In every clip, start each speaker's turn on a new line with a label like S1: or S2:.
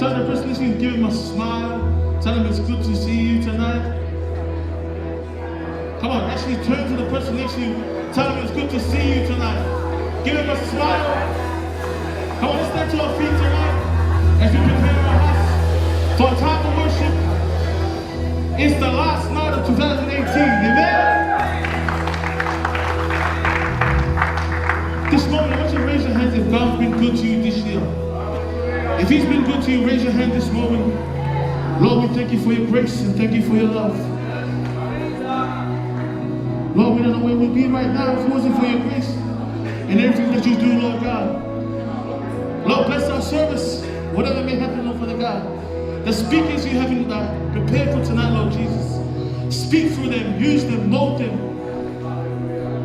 S1: Tell the person listening, give him a smile. Tell him it's good to see you tonight. Come on, actually turn to the person next to you. Tell him it's good to see you tonight. Give him a smile. Come on, let's stand to our feet tonight as we prepare our hearts for a time of worship. It's the last night of 2018. Amen? This moment, I want you to raise your hands if God's been good to you this year. If He's been good to you, raise your hand this moment. Lord, we thank you for your grace and thank you for your love. Lord, we don't know where we'd be right now if it wasn't for your grace and everything that you do, Lord God. Lord, bless our service, whatever may happen, Lord, Father God. The speakers you have prepared for tonight, Lord Jesus. Speak through them, use them, mold them.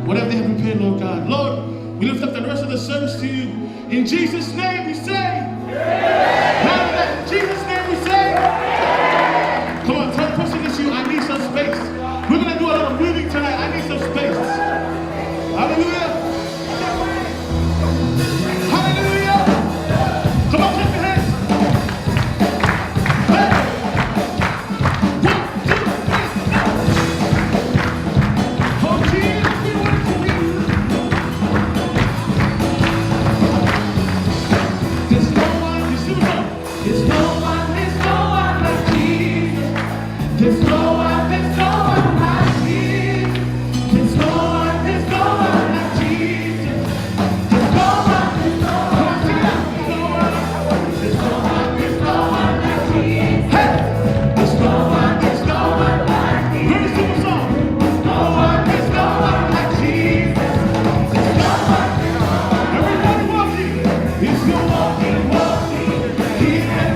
S1: Whatever they have prepared, Lord God. Lord, we lift up the rest of the service to you. In Jesus' name we say. Yeah. In Jesus' name we say. Yeah. Come on, tell the person next to you, I need some space. We're going to do a lot of moving tonight. I need some space. Hallelujah. Hallelujah. Come on, clap your hands. Hey. 1, 2, 3. Oh, Jesus, we want to be. There's no one, you see what? There's no one like Jesus. There's no one like Jesus. There's no one like Jesus. There's no one like Jesus. Hey! There's no one like Jesus. Here's the song. No one like Jesus. There's no one. Everybody walking. He's the walking. He can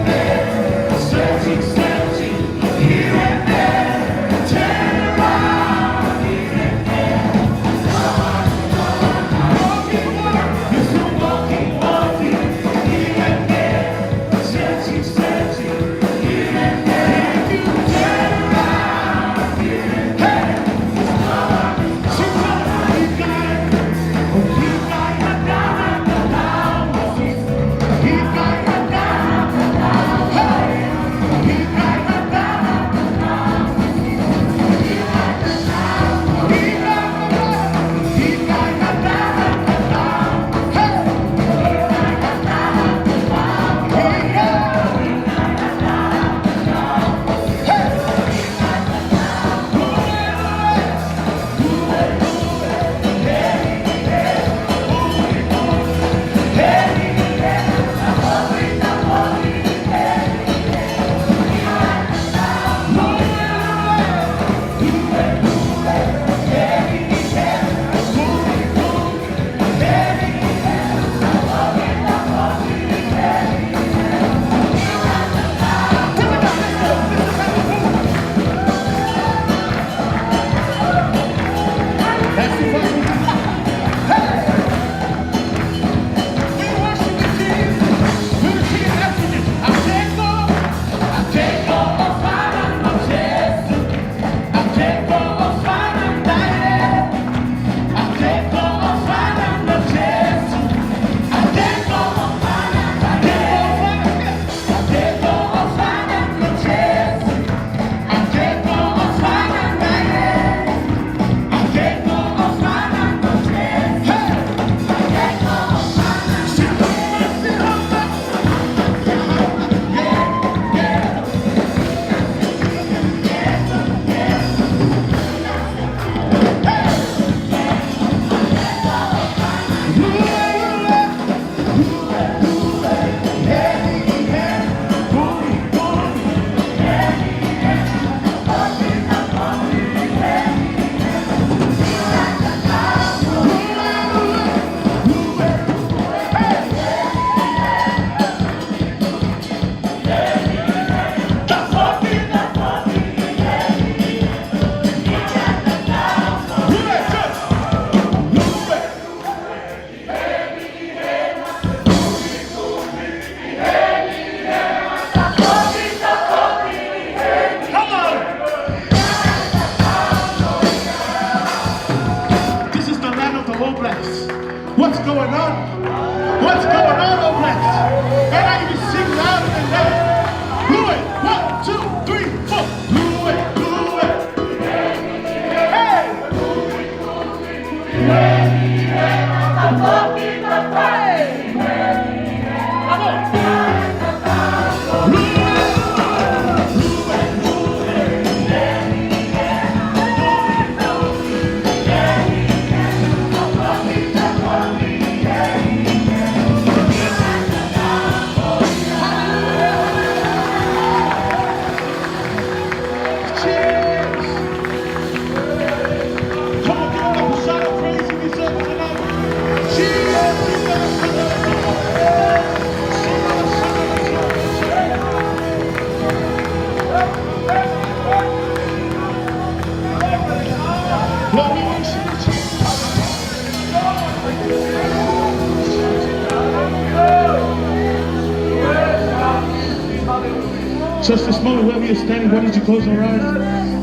S1: Just this moment, wherever you're standing, why don't you close your eyes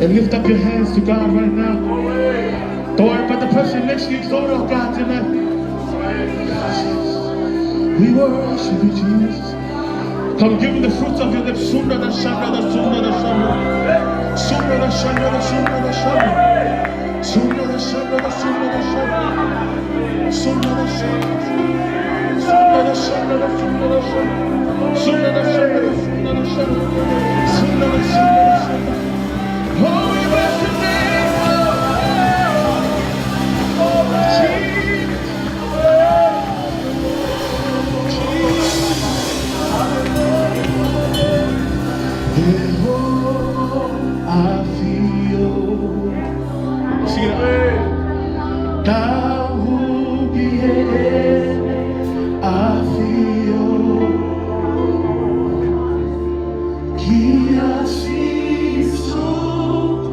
S1: and lift up your hands to God right now? Don't worry about the person next to you. Exalt our God tonight. We worship you, Jesus. Come, give him the fruits of your lips. Sunda da shanda da sunda da shanda. Sunda da shanda da sunda da shanda. Sunda da shanda da sunda da shanda. Sunda da shanda. Sunda da shanda da sunda da shanda. Sunda da shanda da sunda da shanda. Sunda da shanda da shanda. Oh, we bless your name, oh, Jesus. I feel. See that? I feel. Que assim sou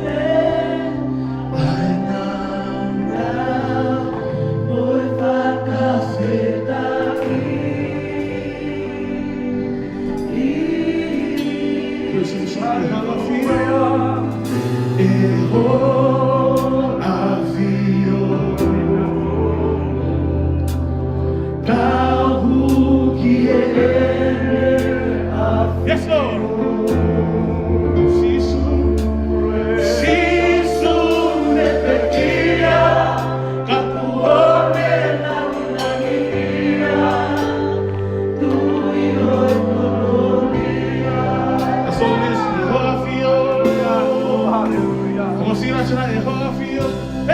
S1: Yes, Lord. That's all it is. How I feel. Come on, sing it out tonight. How I feel.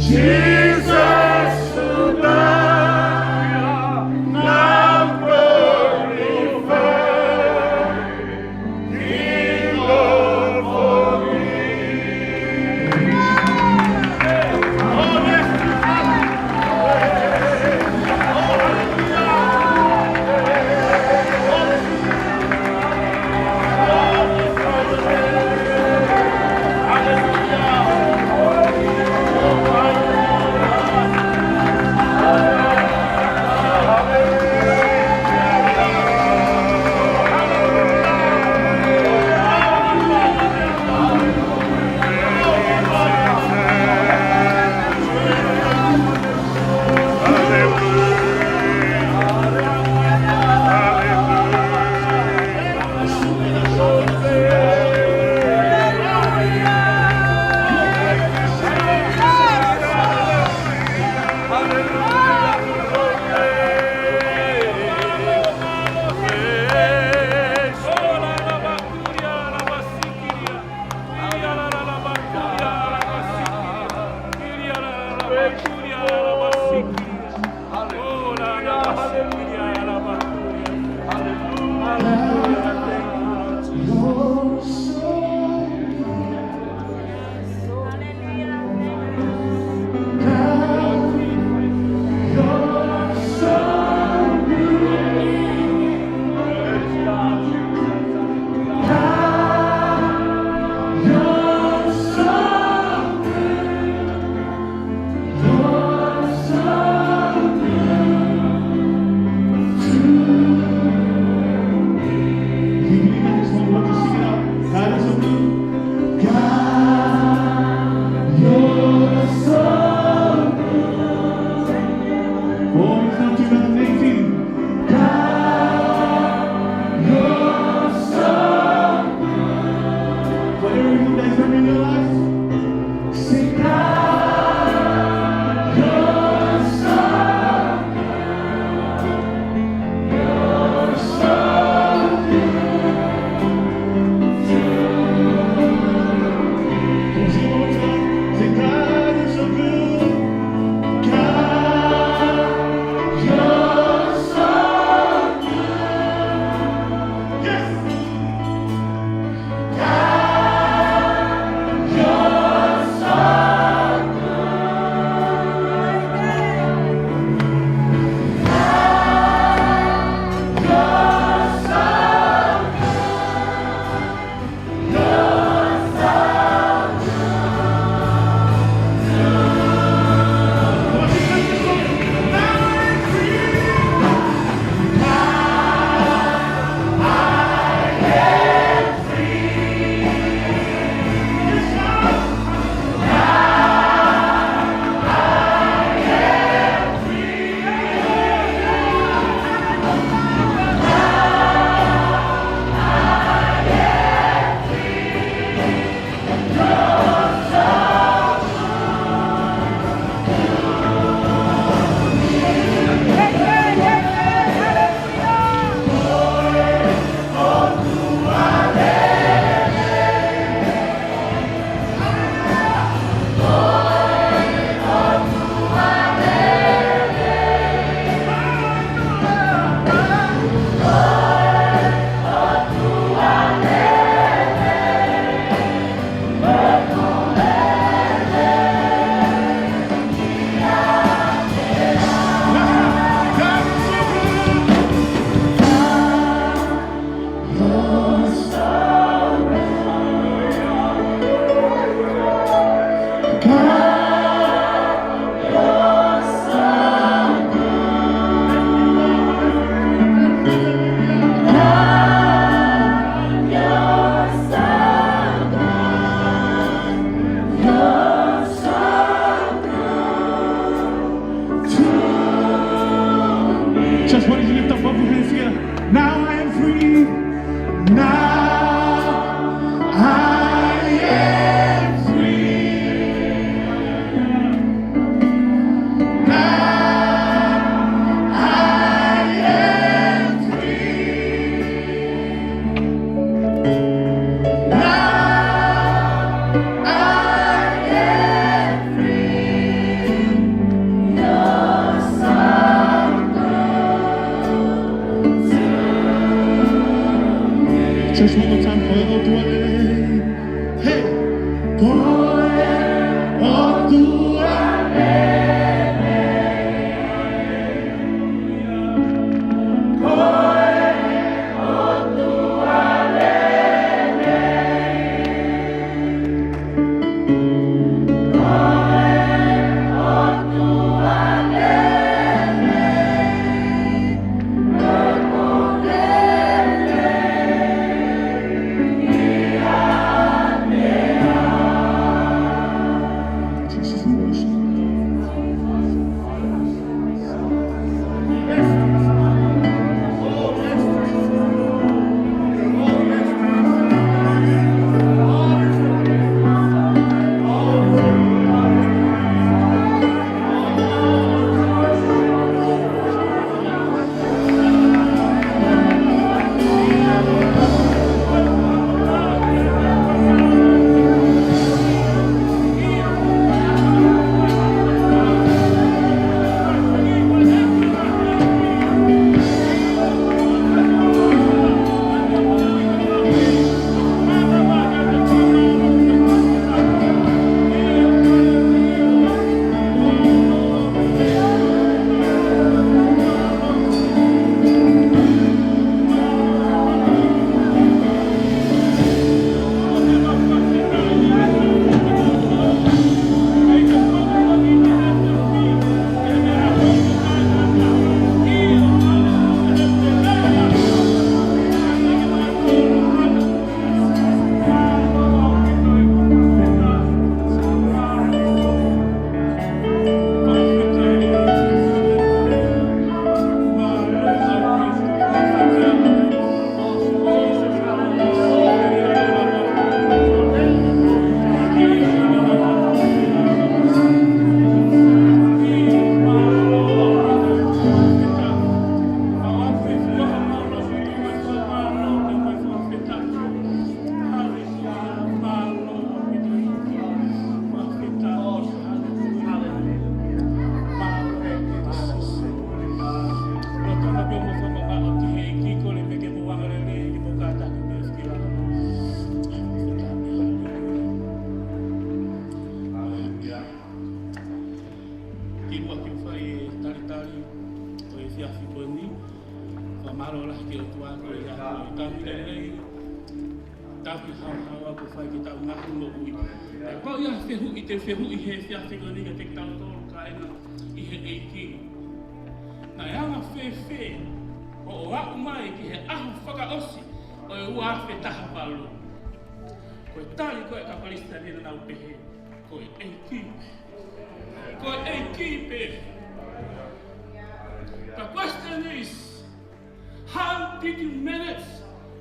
S1: Jesus to die, now glorified, King of all kings. Oh, yes,
S2: kai o e fiafi ko ni fa maro la ke o tua ko ia ko ta mi nei ta ki ha ko fa ki ta una ko ui ko ia fehu I te fehu I he fiafi ko ni ke tau tolu ka ina I he e ki na ia na fe o wa mai ki he ahu whaka osi o e ua awhi taha palo. Ko e tali koe ka palista nina nau pehe. Ko e kipe. Ko e kipe. The question is, how did you manage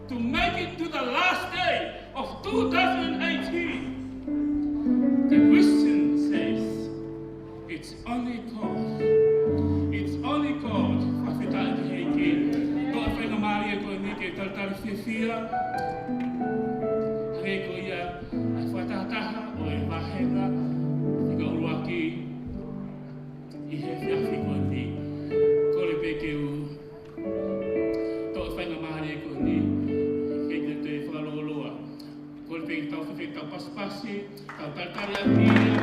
S2: to make it to the last day of 2018? The question says, it's only God. It's only God. Whawhitai ki hei ki. Toa whainga Maria ko ni ke tautari whiwhia. Hei ko ia ai whatahataha o e wahenga. Ika urua ki I he whiawhi ko ni. Kore pe ke u. Toa whainga Maria ko ni. Hei ke te whakaloloa. Kore pe ke tau whiwhi tau pasipasi. Tau tautari a tia.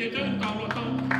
S1: Te tau